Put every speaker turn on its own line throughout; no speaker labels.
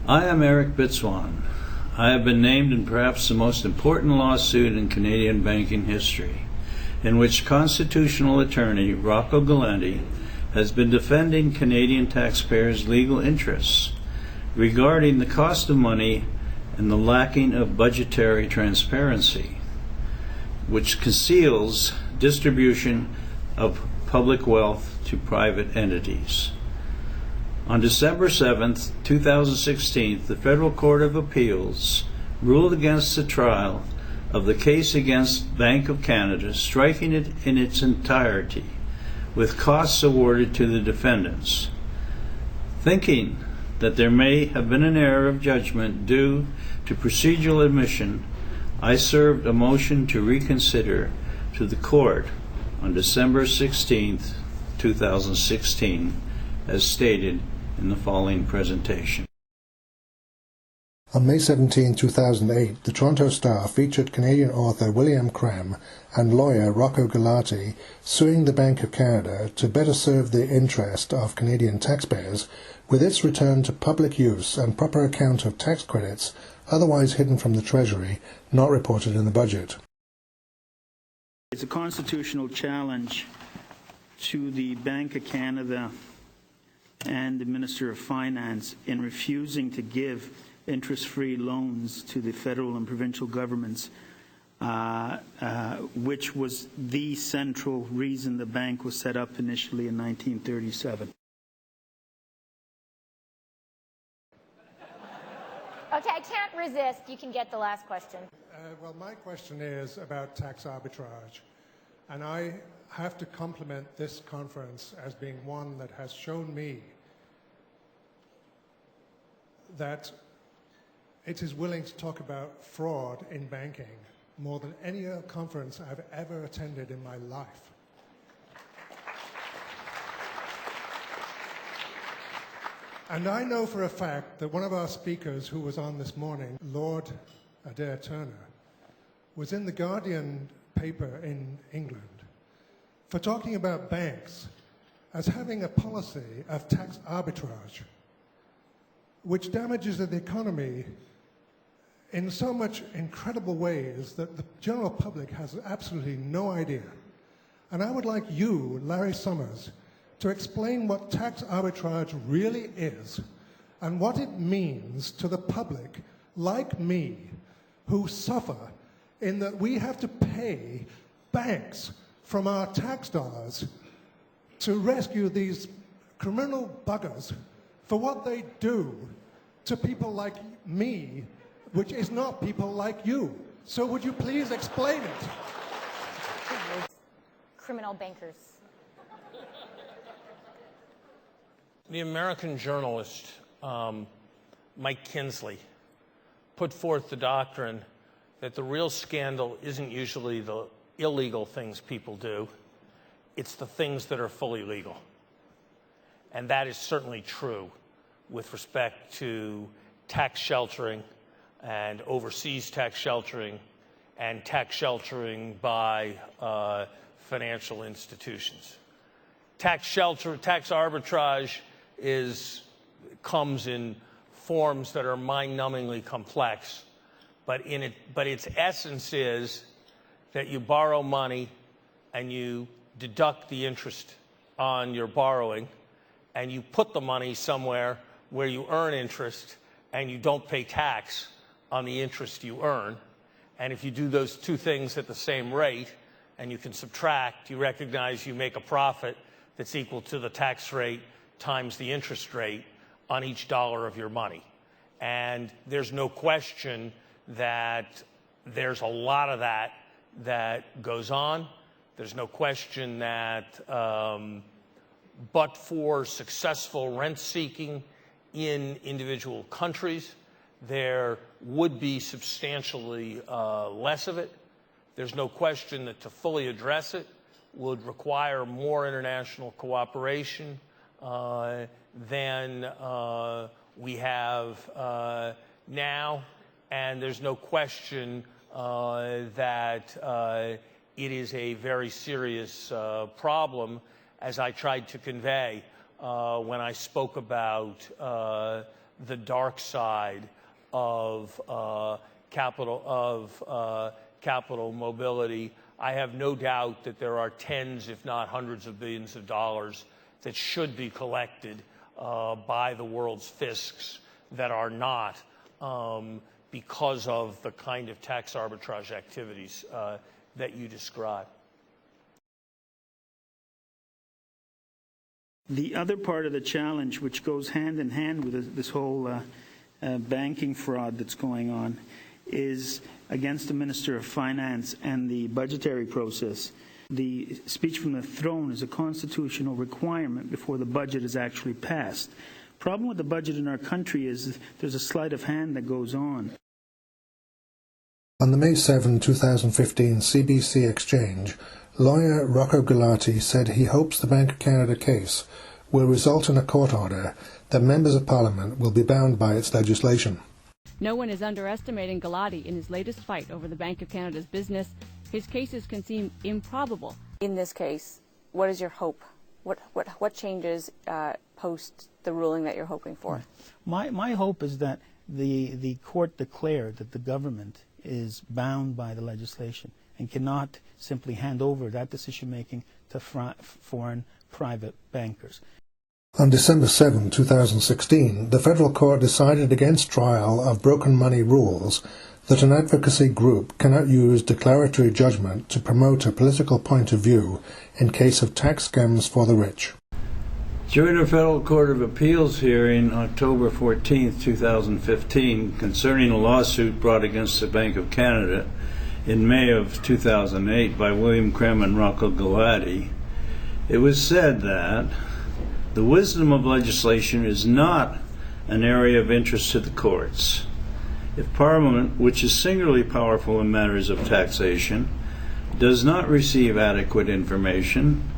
I am Eric Bitzwan. I have been named in perhaps the most important lawsuit in Canadian banking history, in which constitutional attorney Rocco Galati has been defending Canadian taxpayers' legal interests regarding the cost of money and the lacking of budgetary transparency, which conceals distribution of public wealth to private entities. On December 7, 2016, the Federal Court of Appeals ruled against the trial of the case against Bank of Canada, striking it in its entirety, with costs awarded to the defendants. Thinking that there may have been an error of judgment due to procedural admission, I served a motion to reconsider to the court on December 16, 2016, as stated in the following presentation.
On May 17, 2008, the Toronto Star featured Canadian author William Cram and lawyer Rocco Galati suing the Bank of Canada to better serve the interest of Canadian taxpayers with its return to public use and proper account of tax credits otherwise hidden from the Treasury, not reported in the budget.
It's a constitutional challenge to the Bank of Canada and the Minister of Finance in refusing to give interest-free loans to the federal and provincial governments, which was the central reason the bank was set up initially in 1937.
Okay, I can't resist. You can get the last question.
Well, my question is about tax arbitrage. And I have to compliment this conference as being one that has shown me that it is willing to talk about fraud in banking more than any other conference I've ever attended in my life. And I know for a fact that one of our speakers who was on this morning, Lord Adair Turner, was in the Guardian paper in England for talking about banks as having a policy of tax arbitrage, which damages the economy in so much incredible ways that the general public has absolutely no idea. And I would like you, Larry Summers, to explain what tax arbitrage really is and what it means to the public, like me, who suffer in that we have to pay banks from our tax dollars to rescue these criminal buggers for what they do to people like me, which is not people like you. So would you please explain it?
Criminal bankers.
The American journalist Mike Kinsley put forth the doctrine that the real scandal isn't usually the illegal things people do, it's the things that are fully legal. And that is certainly true with respect to tax sheltering and overseas tax sheltering and tax sheltering by financial institutions. Tax arbitrage comes in forms that are mind-numbingly complex, but its essence is that you borrow money and you deduct the interest on your borrowing, and you put the money somewhere where you earn interest and you don't pay tax on the interest you earn. And if you do those two things at the same rate and you can subtract, you recognize you make a profit that's equal to the tax rate times the interest rate on each dollar of your money. And there's no question that there's a lot of that goes on. There's no question that but for successful rent seeking in individual countries, there would be substantially less of it. There's no question that to fully address it would require more international cooperation than we have now. And there's no question that it is a very serious problem, as I tried to convey when I spoke about the dark side of capital mobility. I have no doubt that there are tens, if not hundreds of billions of dollars that should be collected by the world's fiscs that are not because of the kind of tax arbitrage activities that you describe.
The other part of the challenge, which goes hand in hand with this whole banking fraud that's going on, is against the Minister of Finance and the budgetary process. The speech from the throne is a constitutional requirement before the budget is actually passed. Problem with the budget in our country is there's a sleight of hand that goes on.
On the May 7, 2015 CBC exchange, lawyer Rocco Galati said he hopes the Bank of Canada case will result in a court order that members of Parliament will be bound by its legislation.
No one is underestimating Galati in his latest fight over the Bank of Canada's business. His cases can seem improbable.
In this case, what is your hope? What changes post the ruling that you're hoping for?
My hope is that the court declare that the government is bound by the legislation and cannot simply hand over that decision-making to foreign private bankers.
On December 7, 2016, the federal court decided against trial of broken money rules that an advocacy group cannot use declaratory judgment to promote a political point of view in case of tax scams for the rich.
During a federal court of appeals hearing October 14, 2015, concerning a lawsuit brought against the Bank of Canada in May of 2008 by William Krem and Rocco Galati, it was said that the wisdom of legislation is not an area of interest to the courts. If Parliament, which is singularly powerful in matters of taxation, does not receive adequate information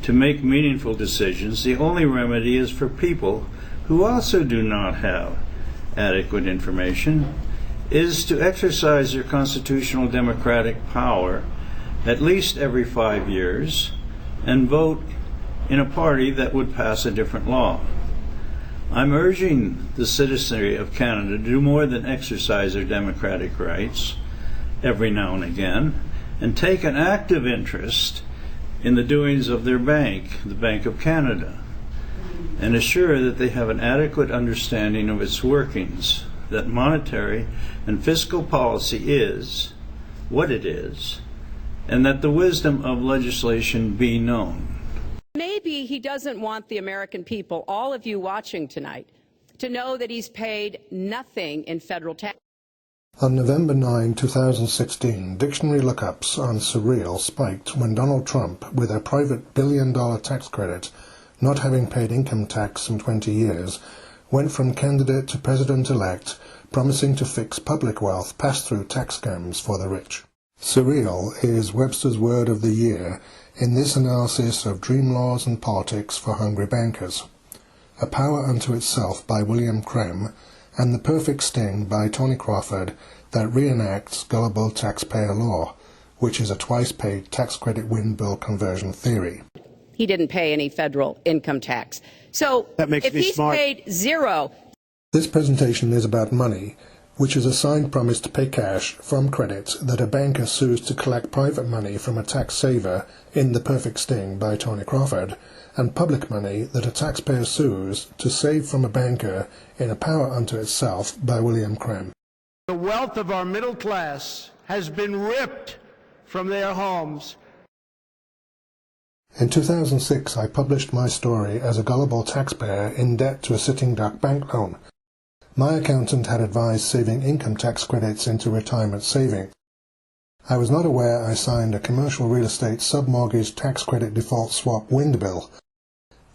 to make meaningful decisions, the only remedy is for people who also do not have adequate information is to exercise their constitutional democratic power at least every 5 years and vote in a party that would pass a different law. I'm urging the citizenry of Canada to do more than exercise their democratic rights every now and again and take an active interest in the doings of their bank, the Bank of Canada, and assure that they have an adequate understanding of its workings, that monetary and fiscal policy is what it is, and that the wisdom of legislation be known.
Maybe he doesn't want the American people, all of you watching tonight, to know that he's paid nothing in federal tax.
On November 9, 2016, dictionary lookups on surreal spiked when Donald Trump, with a private billion-dollar tax credit, not having paid income tax in 20 years, went from candidate to president-elect, promising to fix public wealth pass-through tax scams for the rich. Surreal is Webster's word of the year in this analysis of dream laws and politics for hungry bankers. A Power Unto Itself by William Krem and The Perfect Sting by Tony Crawford that reenacts gullible taxpayer law, which is a twice-paid tax credit wind bill conversion theory.
He didn't pay any federal income tax. So if he's paid zero.
This presentation is about money, which is a signed promise to pay cash from credits that a banker sues to collect private money from a tax saver in The Perfect Sting by Tony Crawford, and public money that a taxpayer sues to save from a banker in A Power Unto Itself by William Krem.
The wealth of our middle class has been ripped from their homes.
In 2006, I published my story as a gullible taxpayer in debt to a sitting duck bank loan. My accountant had advised saving income tax credits into retirement savings. I was not aware I signed a commercial real estate submortgage tax credit default swap wind bill.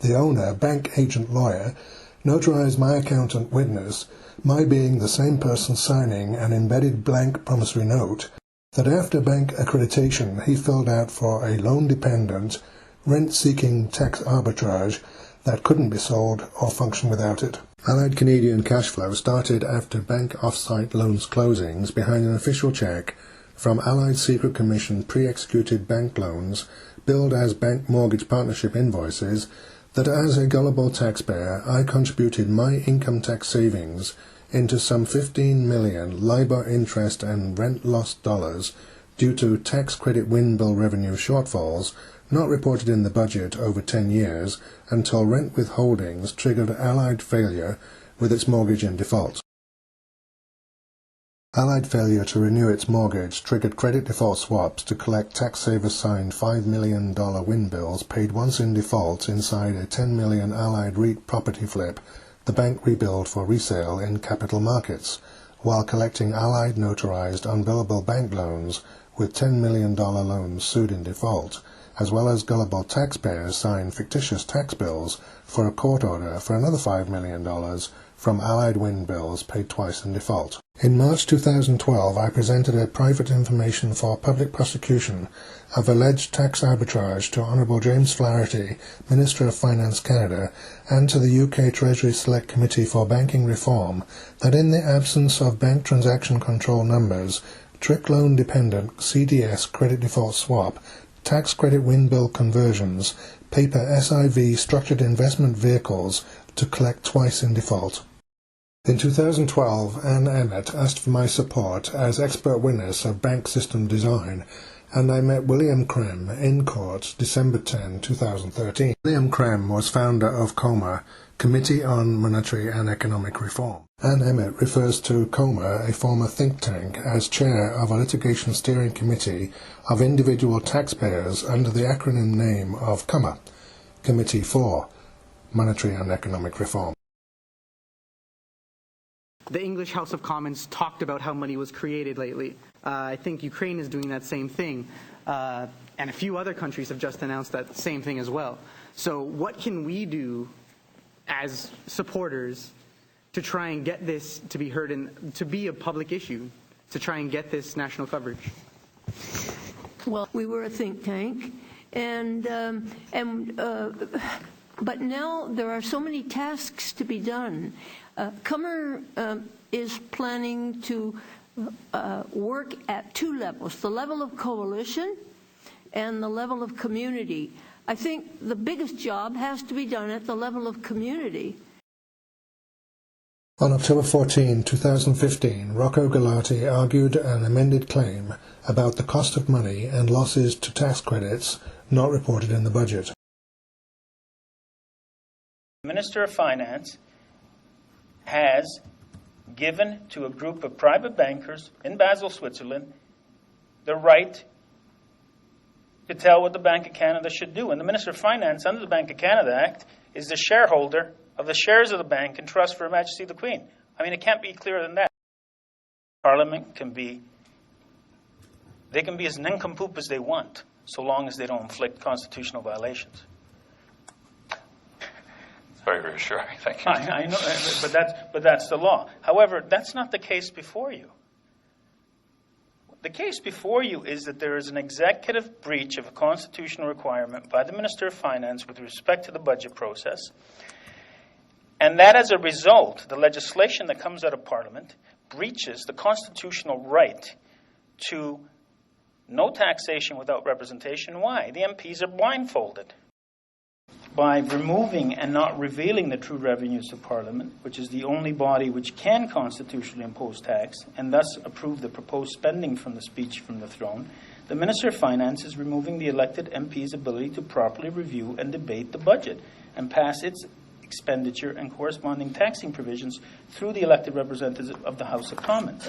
The owner, bank agent lawyer, notarized my accountant witness, my being the same person signing an embedded blank promissory note, that after bank accreditation he filled out for a loan-dependent, rent-seeking tax arbitrage that couldn't be sold or function without it. Allied Canadian cash flow started after bank off-site loans closings behind an official check from Allied Secret Commission pre-executed bank loans billed as bank mortgage partnership invoices that as a gullible taxpayer I contributed my income tax savings into some 15 million LIBOR interest and rent loss dollars due to tax credit wind bill revenue shortfalls not reported in the budget over 10 years until rent withholdings triggered Allied failure with its mortgage in default. Allied failure to renew its mortgage triggered credit default swaps to collect tax-saver-signed $5 million wind bills paid once in default inside a $10 million Allied REIT property flip the bank rebilled for resale in capital markets, while collecting Allied notarized unbillable bank loans with $10 million loans sued in default, as well as gullible taxpayers signed fictitious tax bills for a court order for another $5 million from Allied wind bills paid twice in default. In March 2012, I presented a private information for public prosecution of alleged tax arbitrage to Honourable James Flaherty, Minister of Finance Canada, and to the UK Treasury Select Committee for Banking Reform that in the absence of bank transaction control numbers, trick loan dependent CDS credit default swap, tax credit wind bill conversions, paper SIV structured investment vehicles to collect twice in default. In 2012, Anne Emmett asked for my support as expert witness of bank system design, and I met William Krem in court December 10, 2013. William Krem was founder of COMER, Committee on Monetary and Economic Reform. Anne Emmett refers to COMER, a former think tank, as chair of a litigation steering committee of individual taxpayers under the acronym name of COMER, Committee for Monetary and Economic Reform.
The English House of Commons talked about how money was created lately. I think Ukraine is doing that same thing. And a few other countries have just announced that same thing as well. So what can we do as supporters to try and get this to be heard and to be a public issue, to try and get this national coverage?
Well, we were a think tank, but now there are so many tasks to be done. COMER is planning to work at two levels, the level of coalition and the level of community. I think the biggest job has to be done at the level of community.
On October 14, 2015, Rocco Galati argued an amended claim about the cost of money and losses to tax credits not reported in the budget.
The Minister of Finance has given to a group of private bankers in Basel, Switzerland, the right to tell what the Bank of Canada should do. And the Minister of Finance, under the Bank of Canada Act, is the shareholder of the shares of the bank in trust for Her Majesty the Queen. I mean, it can't be clearer than that. Parliament can be as nincompoop as they want, so long as they don't inflict constitutional violations.
Very reassuring. Thank you.
I know, but that's the law. However, that's not the case before you. The case before you is that there is an executive breach of a constitutional requirement by the Minister of Finance with respect to the budget process, and that as a result, the legislation that comes out of Parliament breaches the constitutional right to no taxation without representation. Why? The MPs are blindfolded. By removing and not revealing the true revenues of Parliament, which is the only body which can constitutionally impose tax and thus approve the proposed spending from the speech from the throne, the Minister of Finance is removing the elected MP's ability to properly review and debate the budget and pass its expenditure and corresponding taxing provisions through the elected representatives of the House of Commons.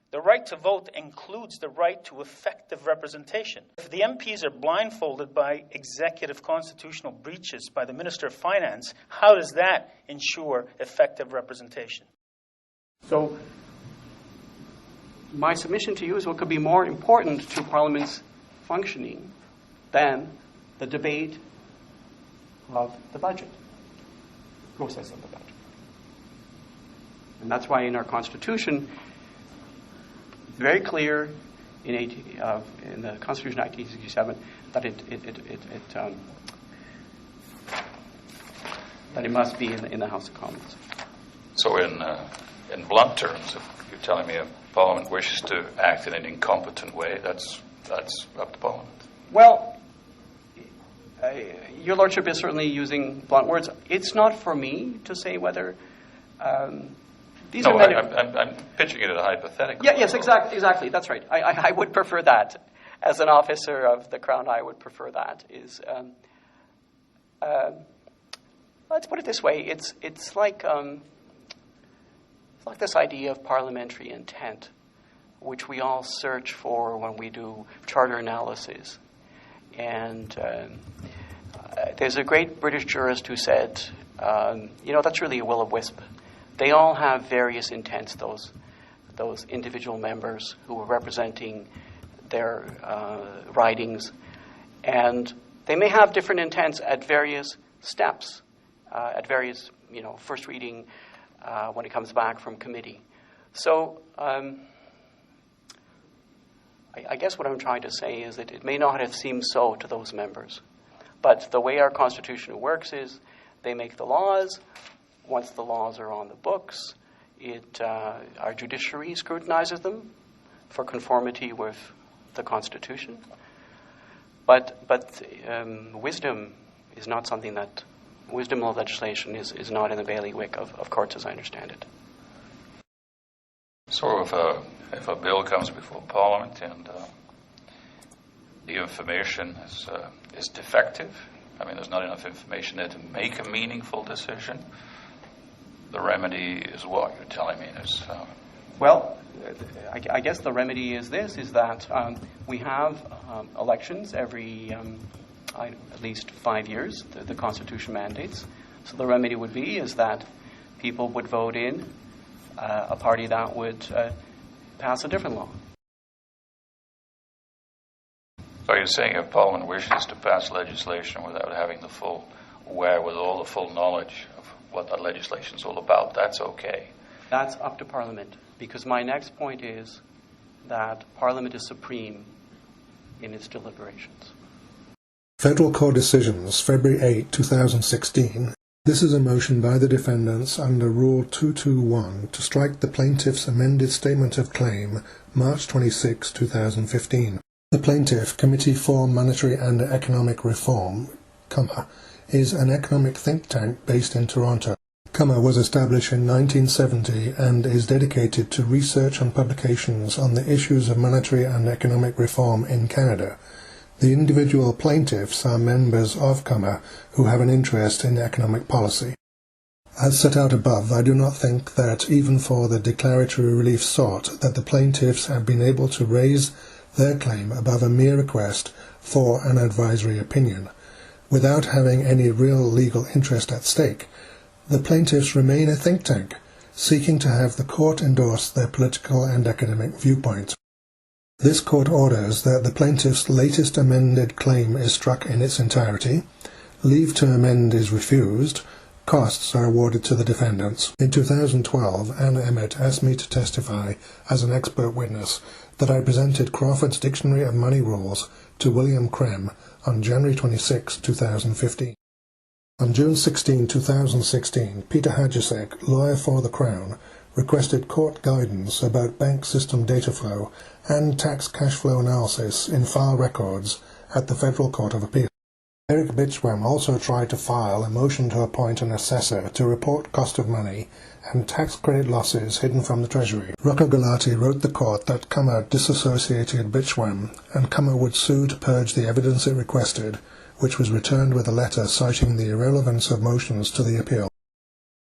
The right to vote includes the right to effective representation. If the MPs are blindfolded by executive constitutional breaches by the Minister of Finance, how does that ensure effective representation?
So my submission to you is what could be more important to Parliament's functioning than the debate of the budget, process of the budget. And that's why in our Constitution, it's very clear in the Constitution of 1967 that it must be in the House of Commons.
So in blunt terms, if you're telling me a Parliament wishes to act in an incompetent way, that's up to Parliament.
Well, Your Lordship is certainly using blunt words. It's not for me to say whether these are...
I'm pitching it at a hypothetical.
Yeah, yes, exactly. That's right. I would prefer that. As an officer of the Crown, I would prefer that. Let's put it this way. It's like this idea of parliamentary intent, which we all search for when we do charter analysis. And there's a great British jurist who said, that's really a will-o-wisp. They all have various intents, those individual members who are representing their ridings. And they may have different intents at various steps, at various, first reading when it comes back from committee. So I guess what I'm trying to say is that it may not have seemed so to those members. But the way our Constitution works is they make the laws. Once the laws are on the books, our judiciary scrutinizes them for conformity with the Constitution. But wisdom is not something that... Wisdom of legislation is not in the bailiwick of courts, as I understand it.
So if a bill comes before Parliament and the information is defective, there's not enough information there to make a meaningful decision, the remedy is what you're telling me is...
Well, I guess the remedy is this, is that we have elections every... at least 5 years, the Constitution mandates. So the remedy would be is that people would vote in a party that would pass a different law.
So you're saying if Parliament wishes to pass legislation without having the full wherewithal, the full knowledge of what that legislation is all about, that's okay?
That's up to Parliament, because my next point is that Parliament is supreme in its deliberations.
Federal Court Decisions, February 8, 2016. This is a motion by the defendants under Rule 221 to strike the plaintiff's amended statement of claim, March 26, 2015. The plaintiff, Committee for Monetary and Economic Reform, COMER, is an economic think tank based in Toronto. COMER was established in 1970 and is dedicated to research and publications on the issues of monetary and economic reform in Canada. The individual plaintiffs are members of COMER who have an interest in economic policy. As set out above, I do not think that, even for the declaratory relief sought, that the plaintiffs have been able to raise their claim above a mere request for an advisory opinion. Without having any real legal interest at stake, the plaintiffs remain a think tank, seeking to have the court endorse their political and academic viewpoints. This court orders that the plaintiff's latest amended claim is struck in its entirety, leave to amend is refused, costs are awarded to the defendants. In 2012, Anna Emmett asked me to testify as an expert witness that I presented Crawford's Dictionary of Money Rules to William Krem on January 26, 2015. On June 16, 2016, Peter Hadjisek, lawyer for the Crown, requested court guidance about bank system data flow and tax cash flow analysis in file records at the Federal Court of Appeal. Eric Bitchwem also tried to file a motion to appoint an assessor to report cost of money and tax credit losses hidden from the Treasury. Rocco Galati wrote the court that COMER disassociated Bitchwem and COMER would sue to purge the evidence it requested, which was returned with a letter citing the irrelevance of motions to the appeal.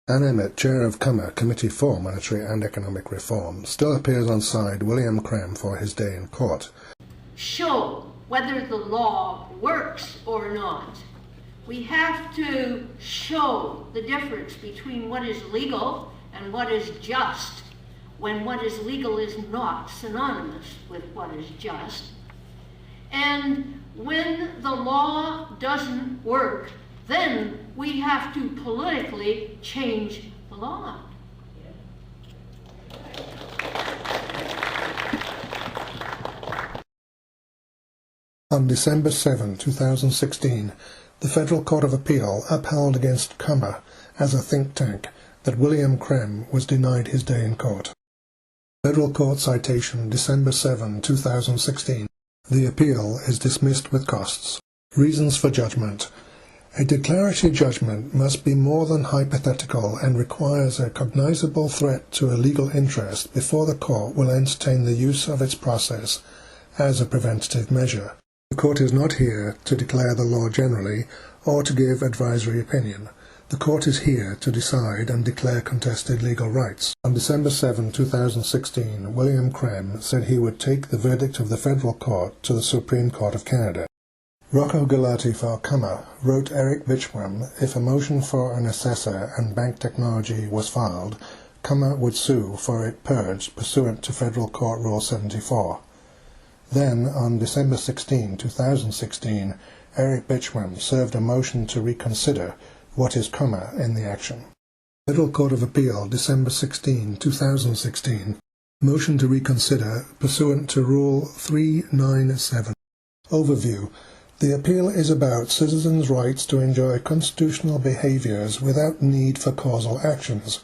Ann Emmett, chair of COMER, Committee for Monetary and Economic Reform, still appears on side William Krem for his day in court.
Show whether the law works or not. We have to show the difference between what is legal and what is just, when what is legal is not synonymous with what is just. And when the law doesn't work, then we have to politically change the law.
On December 7, 2016, the Federal Court of Appeal upheld against COMER as a think tank that William Krem was denied his day in court. Federal Court Citation, December 7, 2016. The appeal is dismissed with costs. Reasons for judgment. A declaratory judgment must be more than hypothetical and requires a cognizable threat to a legal interest before the court will entertain the use of its process as a preventative measure. The court is not here to declare the law generally or to give advisory opinion. The court is here to decide and declare contested legal rights. On December 7, 2016, William Krem said he would take the verdict of the federal court to the Supreme Court of Canada. Rocco Galati for COMER wrote Eric Bichwam, if a motion for an assessor and bank technology was filed, COMER would sue for it purged pursuant to Federal Court Rule 74. Then, on December 16, 2016, Eric Bichwam served a motion to reconsider what is COMER in the action. Federal Court of Appeal, December 16, 2016, motion to reconsider pursuant to Rule 397. Overview. The appeal is about citizens' rights to enjoy constitutional behaviours without need for causal actions,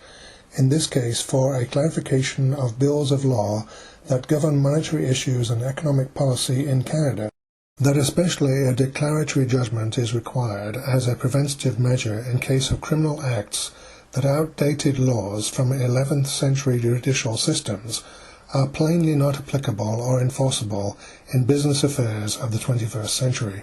in this case for a clarification of bills of law that govern monetary issues and economic policy in Canada, that especially a declaratory judgment is required as a preventative measure in case of criminal acts, that outdated laws from 11th century judicial systems are plainly not applicable or enforceable in business affairs of the 21st century.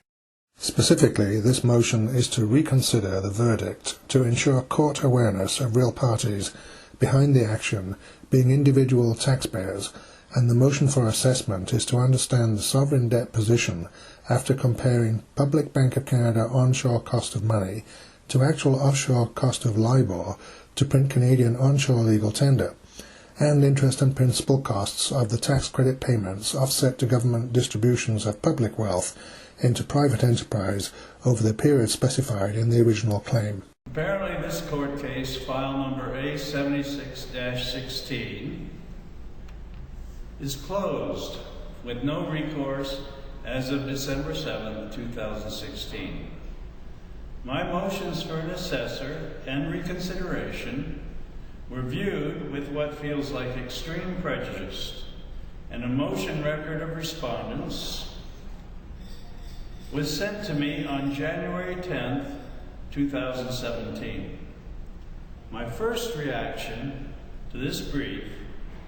Specifically, this motion is to reconsider the verdict to ensure court awareness of real parties behind the action being individual taxpayers, and the motion for assessment is to understand the sovereign debt position after comparing Public Bank of Canada onshore cost of money to actual offshore cost of LIBOR to print Canadian onshore legal tender, and interest and principal costs of the tax credit payments offset to government distributions of public wealth into private enterprise over the period specified in the original claim.
Apparently this court case, file number A76-16, is closed with no recourse as of December 7, 2016. My motions for an assessor and reconsideration were viewed with what feels like extreme prejudice, and a motion record of respondents was sent to me on January 10th, 2017. My first reaction to this brief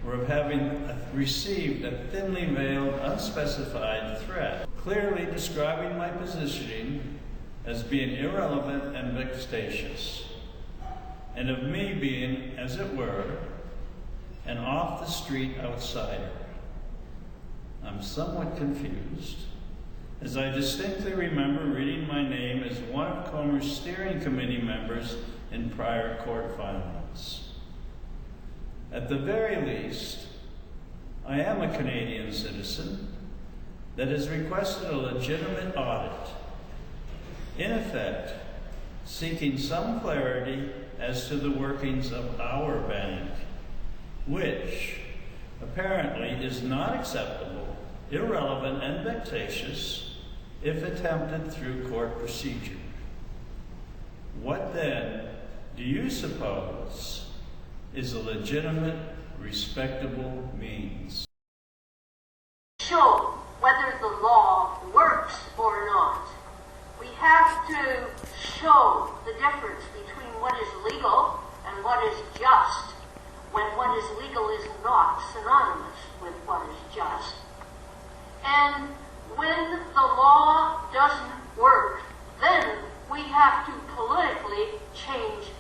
were of having received a thinly veiled, unspecified threat, clearly describing my positioning as being irrelevant and vexatious, and of me being, as it were, an off-the-street outsider. I'm somewhat confused, as I distinctly remember reading my name as one of COMER's steering committee members in prior court filings. At the very least, I am a Canadian citizen that has requested a legitimate audit, in effect, seeking some clarity as to the workings of our bank, which apparently is not acceptable, irrelevant, and vexatious if attempted through court procedure. What then do you suppose is a legitimate, respectable means?
Show whether the law works or not. We have to show the difference between what is legal and what is just, when what is legal is not synonymous with what is just. And when the law doesn't work, then we have to politically change